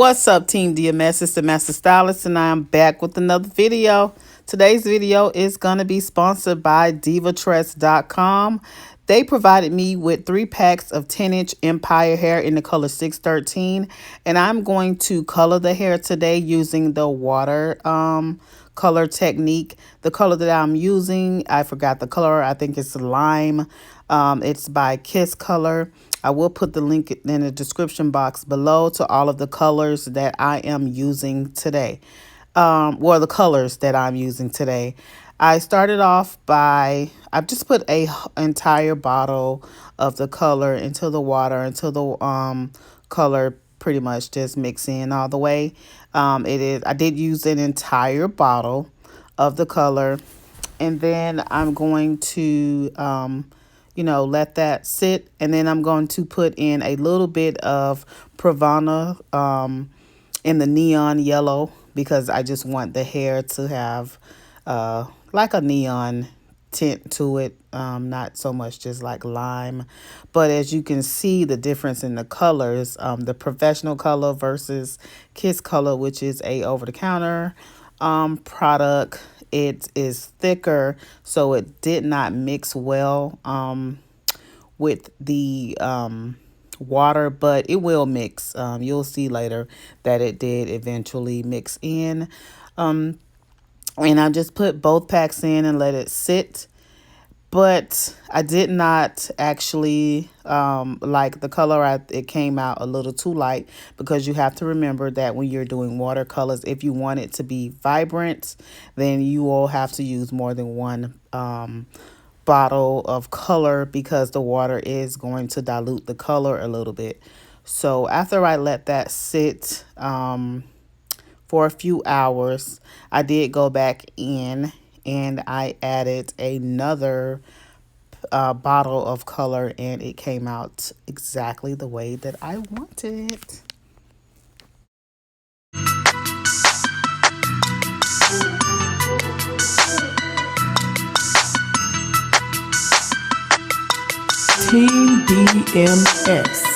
What's up, Team DMS? It's the Master Stylist, and I'm back with another video. Today's video is going to be sponsored by divatress.com. They provided me with 3 packs of 10-inch Empire hair in the color 613, and I'm going to color the hair today using the water color technique. The color that I'm using, I forgot the color. I think it's lime. It's by Kiss Color. I will put the link in the description box below to all of the colors that I am using today. Well, the colors that I'm using today. I started off by, I've just put a entire bottle of the color into the water until the color pretty much just mix in all the way. I did use an entire bottle of the color, and then I'm going to let that sit, and then I'm going to put in a little bit of Pravana in the neon yellow, because I just want the hair to have like a neon tint to it, not so much just like lime. But as you can see, the difference in the colors, the professional color versus Kiss Color, which is a over-the-counter product. It is thicker, so it did not mix well with the water, but it will mix. You'll see later that it did eventually mix in. And I just put both packs in and let it sit. But I did not actually like the color. It came out a little too light, because you have to remember that when you're doing watercolors, if you want it to be vibrant, then you will have to use more than one bottle of color, because the water is going to dilute the color a little bit. So after I let that sit for a few hours, I did go back in and I added another bottle of color, and it came out exactly the way that I wanted it. Team DMS.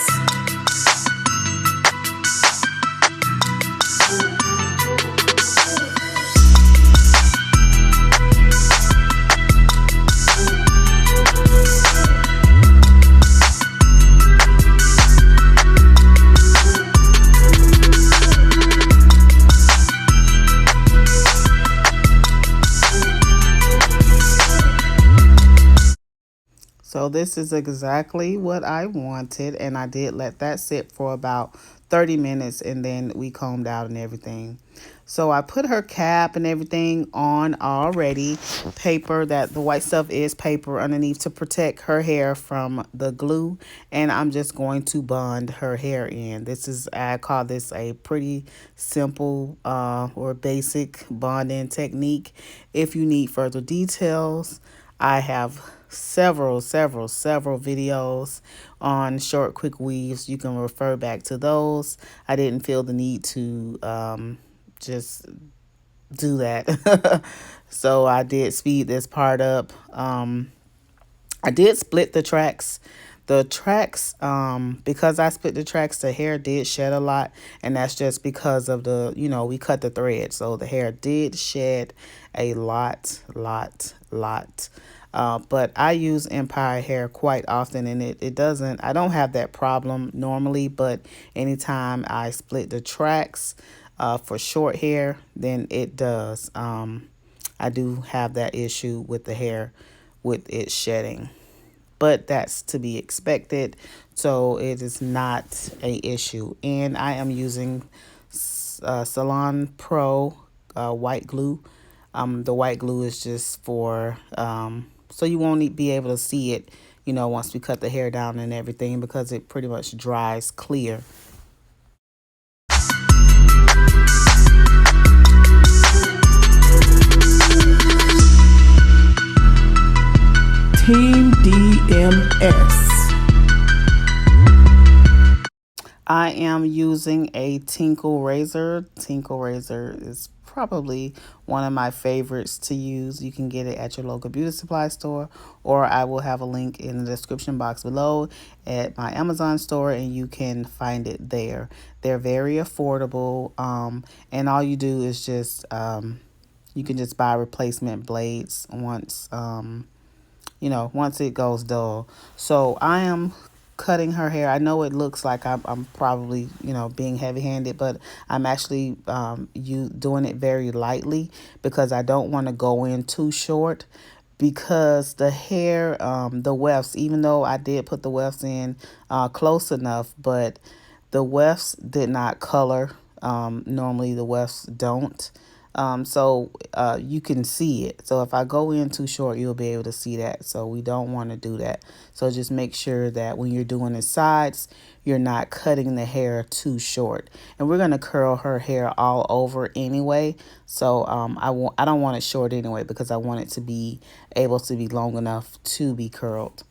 So this is exactly what I wanted, and I did let that sit for about 30 minutes, and then we combed out and everything. So I put her cap and everything on already. Paper, that the white stuff is paper underneath to protect her hair from the glue, and I'm just going to bond her hair in. I call this a pretty simple or basic bonding technique. If you need further details, I have several videos on short quick weaves. You can refer back to those. I didn't feel the need to just do that. So I did speed this part up. I did split the tracks. Because I split the tracks, the hair did shed a lot, and that's just because of we cut the thread, so the hair did shed a lot. But I use Empire hair quite often, and I don't have that problem normally, but anytime I split the tracks for short hair, then it does. I do have that issue with the hair, with it shedding, but that's to be expected, so it is not a issue. And I am using Salon Pro white glue. The white glue is just for so you won't be able to see it, once we cut the hair down and everything, because it pretty much dries clear. Team DMS. I am using a Tinkle razor. Tinkle razor is probably one of my favorites to use. You can get it at your local beauty supply store, or I will have a link in the description box below at my Amazon store, and you can find it there. They're very affordable, and all you do is just you can just buy replacement blades once once it goes dull. So I am cutting her hair. I know it looks like I'm probably being heavy-handed, but I'm actually doing it very lightly because I don't want to go in too short, because the hair, the wefts, even though I did put the wefts in close enough, but the wefts did not color. Normally the wefts don't. So you can see it. So if I go in too short, you'll be able to see that. So we don't want to do that. So just make sure that when you're doing the sides, you're not cutting the hair too short. And we're going to curl her hair all over anyway. So I don't want it short anyway, because I want it to be able to be long enough to be curled.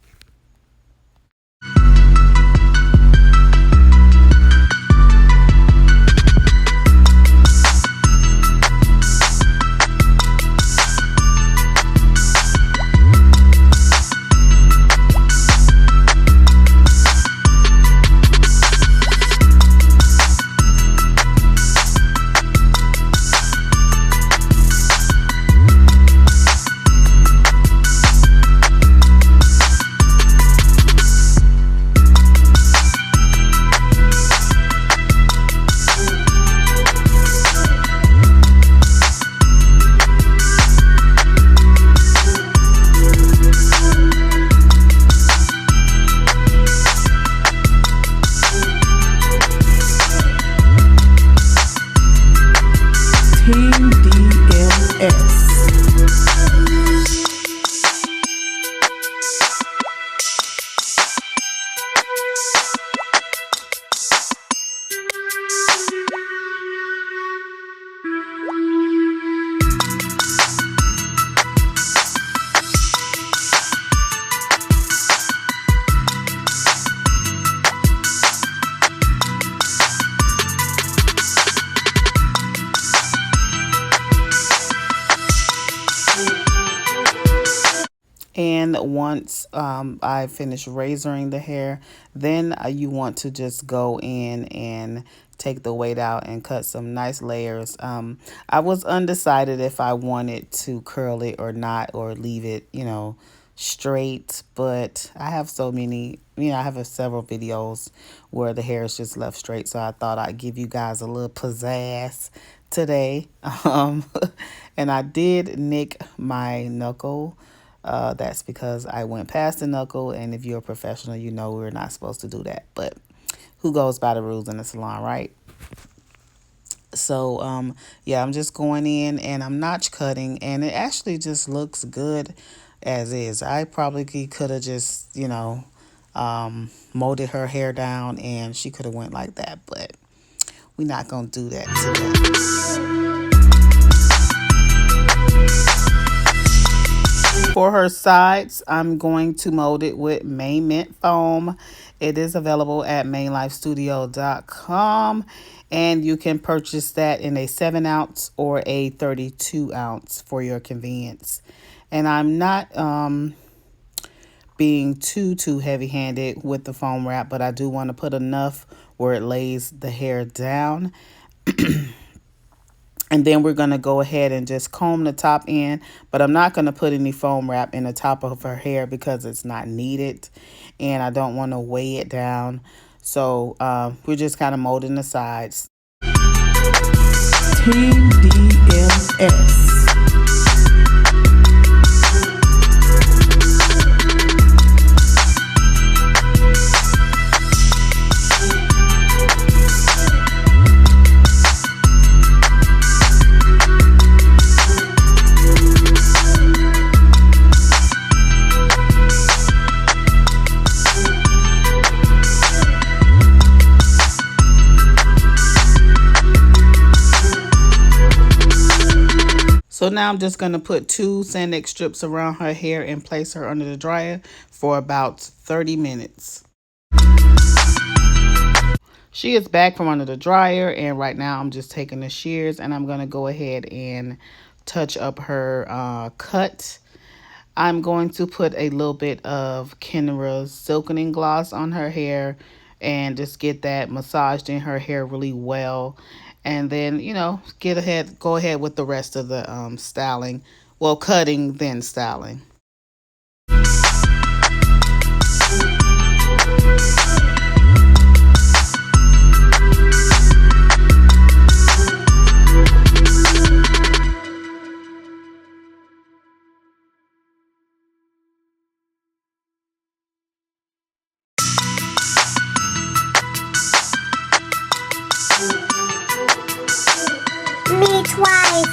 Team DMS. And once I finish razoring the hair, then you want to just go in and take the weight out and cut some nice layers. I was undecided if I wanted to curl it or not, or leave it, straight, but I have so many, I have several videos where the hair is just left straight, so I thought I'd give you guys a little pizzazz today. And I did nick my knuckle. That's because I went past the knuckle, and if you're a professional, you know we're not supposed to do that, but who goes by the rules in the salon, right? So yeah, I'm just going in and I'm notch cutting, and it actually just looks good as is. I probably could have just molded her hair down and she could have went like that, but we're not gonna do that today. For her sides, I'm going to mold it with Main Mint foam. It is available at mainlifestudio.com, and you can purchase that in a 7-ounce or a 32-ounce for your convenience. And I'm not being too heavy-handed with the foam wrap, but I do want to put enough where it lays the hair down. And then we're going to go ahead and just comb the top end, but I'm not going to put any foam wrap in the top of her hair because it's not needed, and I don't want to weigh it down. So we're just kind of molding the sides. Team DMS. So now I'm just going to put 2 Sandex strips around her hair and place her under the dryer for about 30 minutes. She is back from under the dryer, and right now I'm just taking the shears and I'm going to go ahead and touch up her cut. I'm going to put a little bit of Kenra's silkening gloss on her hair and just get that massaged in her hair really well. And then, go ahead with the rest of the styling. Well, cutting, then styling. Me twice.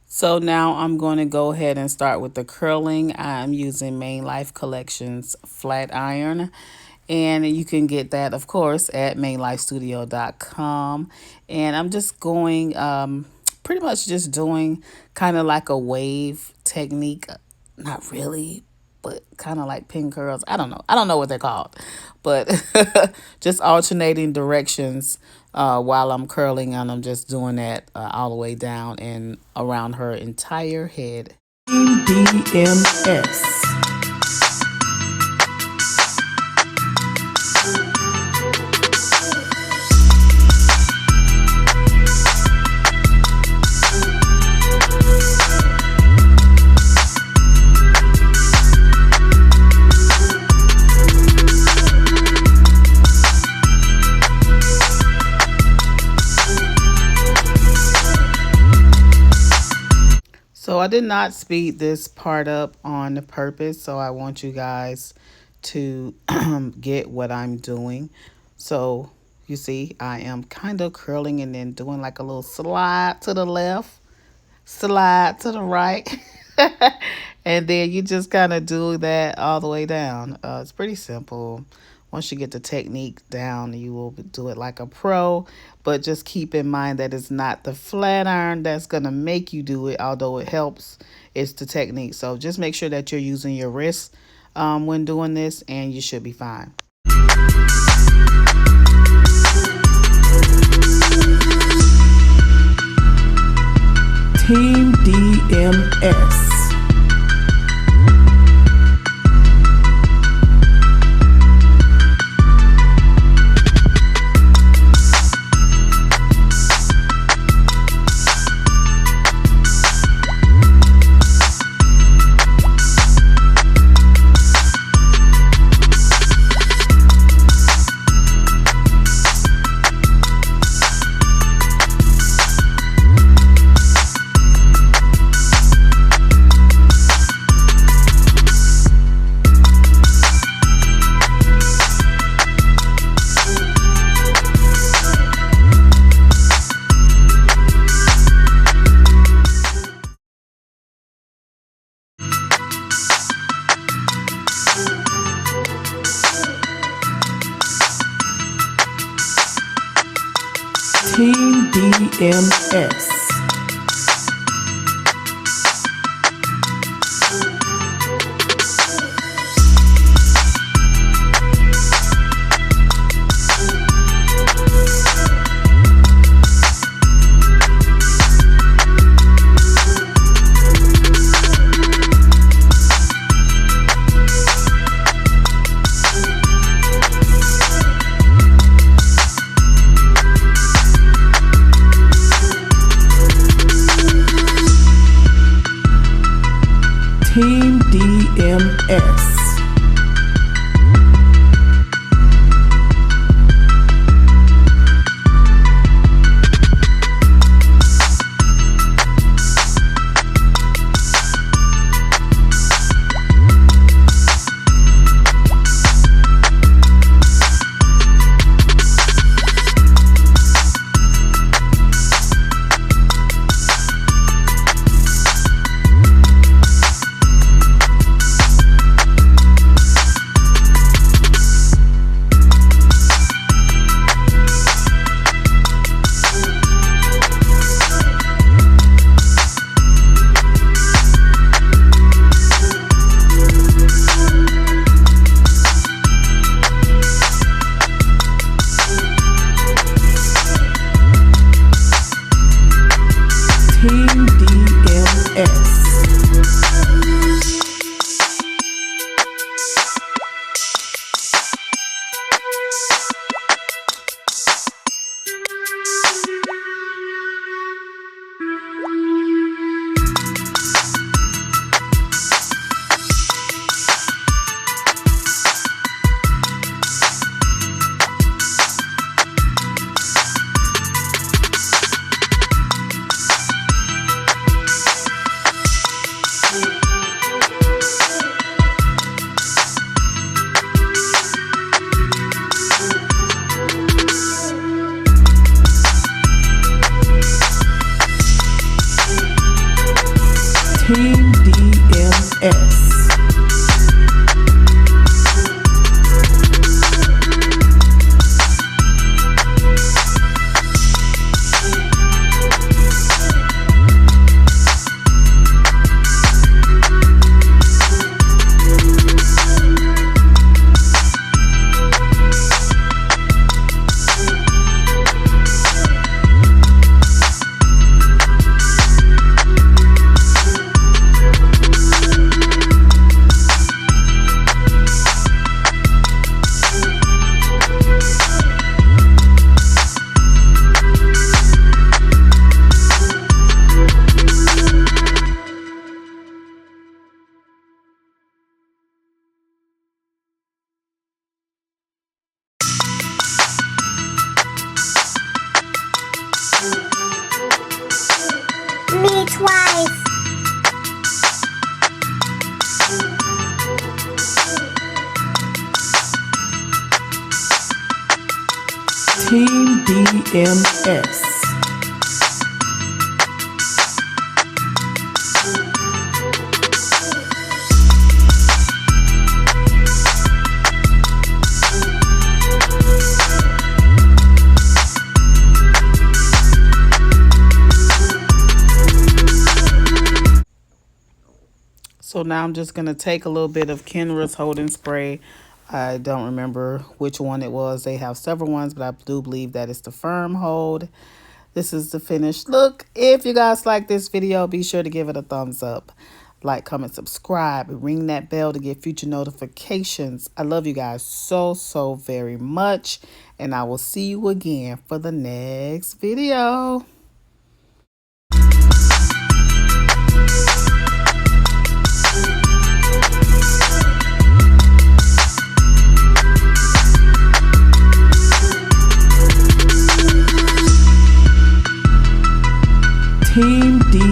So now I'm going to go ahead and start with the curling. I'm using Main Life Collections flat iron. And you can get that, of course, at mainlifestudio.com. And I'm just going, pretty much just doing kind of like a wave technique. Not really, but kind of like pin curls. I don't know. I don't know what they're called. But just alternating directions while I'm curling, and I'm just doing that all the way down and around her entire head. DMS. So I did not speed this part up on purpose, so I want you guys to get what I'm doing. So you see, I am kind of curling and then doing like a little slide to the left, slide to the right. And then you just kind of do that all the way down. It's pretty simple. Once you get the technique down, you will do it like a pro. But just keep in mind that it's not the flat iron that's going to make you do it, although it helps. It's the technique. So just make sure that you're using your wrist when doing this, and you should be fine. Team DMS. Team DMS. Team DMS. Team DMS. Team DMS. Me twice. Team DMS. So now I'm just going to take a little bit of Kenra's holding spray. I don't remember which one it was. They have several ones, but I do believe that it's the firm hold. This is the finished look. If you guys like this video, be sure to give it a thumbs up. Like, comment, subscribe, and ring that bell to get future notifications. I love you guys so, so very much. And I will see you again for the next video. Team D.